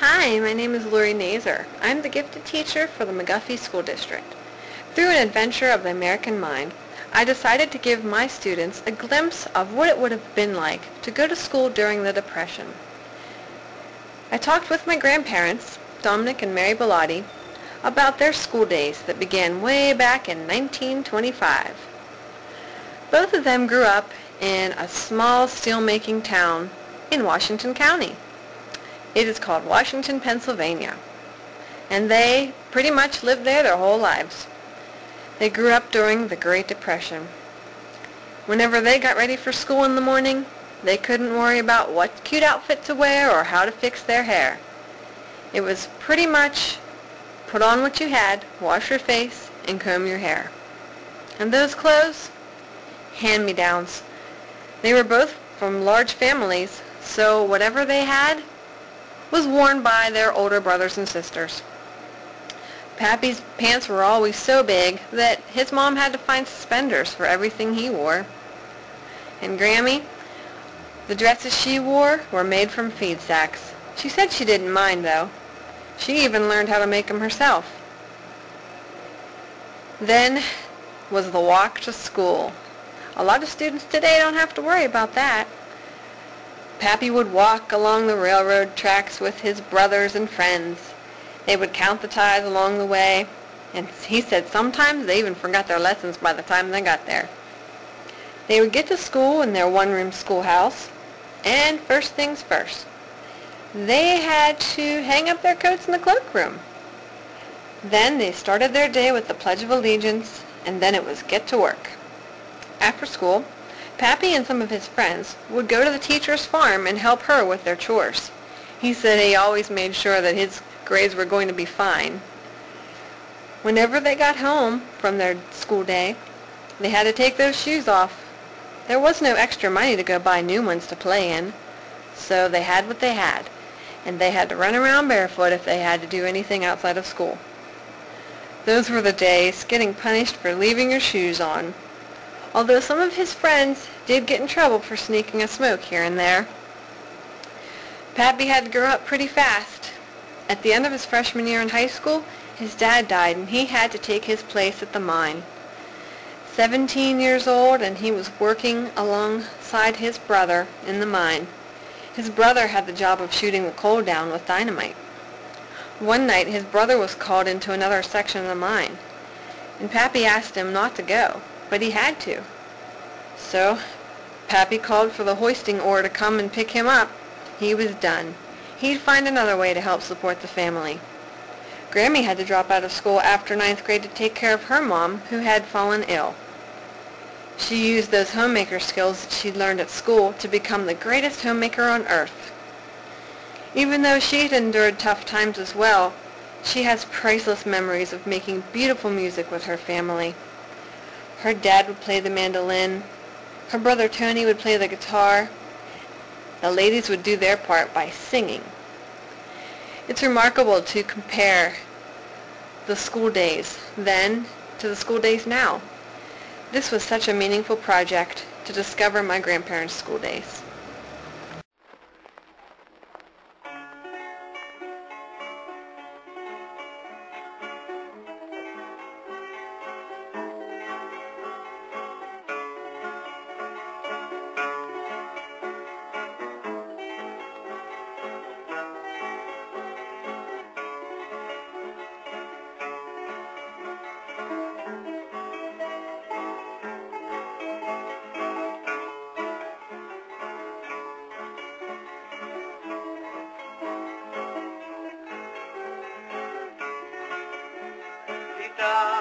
Hi, my name is Lori Naser. I'm the gifted teacher for the McGuffey School District. Through an adventure of the American mind, I decided to give my students a glimpse of what it would have been like to go to school during the Depression. I talked with my grandparents, Dominic and Mary Bellotti, about their school days that began way back in 1925. Both of them grew up in a small steelmaking town in Washington County. It is called Washington, Pennsylvania, and they pretty much lived there their whole lives. They grew up during the Great Depression. Whenever they got ready for school in the morning, they couldn't worry about what cute outfit to wear or how to fix their hair. It was pretty much put on what you had, wash your face, and comb your hair. And those clothes? Hand-me-downs. They were both from large families, so whatever they had was worn by their older brothers and sisters. Pappy's pants were always so big that his mom had to find suspenders for everything he wore. And Grammy, the dresses she wore were made from feed sacks. She said she didn't mind, though. She even learned how to make them herself. Then was the walk to school. A lot of students today don't have to worry about that. Pappy would walk along the railroad tracks with his brothers and friends. They would count the ties along the way, and he said sometimes they even forgot their lessons by the time they got there. They would get to school in their one-room schoolhouse, and first things first, they had to hang up their coats in the cloakroom. Then they started their day with the Pledge of Allegiance, and then it was get to work. After school, Pappy and some of his friends would go to the teacher's farm and help her with their chores. He said he always made sure that his grades were going to be fine. Whenever they got home from their school day, they had to take those shoes off. There was no extra money to go buy new ones to play in, so they had what they had, and they had to run around barefoot if they had to do anything outside of school. Those were the days, getting punished for leaving your shoes on. Although some of his friends did get in trouble for sneaking a smoke here and there. Pappy had to grow up pretty fast. At the end of his freshman year in high school, his dad died and he had to take his place at the mine. 17 years old, and he was working alongside his brother in the mine. His brother had the job of shooting the coal down with dynamite. One night his brother was called into another section of the mine, and Pappy asked him not to go, but he had to. So Pappy called for the hoisting oar to come and pick him up. He was done. He'd find another way to help support the family. Grammy had to drop out of school after 9th grade to take care of her mom, who had fallen ill. She used those homemaker skills that she'd learned at school to become the greatest homemaker on earth. Even though she'd endured tough times as well, she has priceless memories of making beautiful music with her family. Her dad would play the mandolin. Her brother Tony would play the guitar. The ladies would do their part by singing. It's remarkable to compare the school days then to the school days now. This was such a meaningful project to discover my grandparents' school days. Guitar.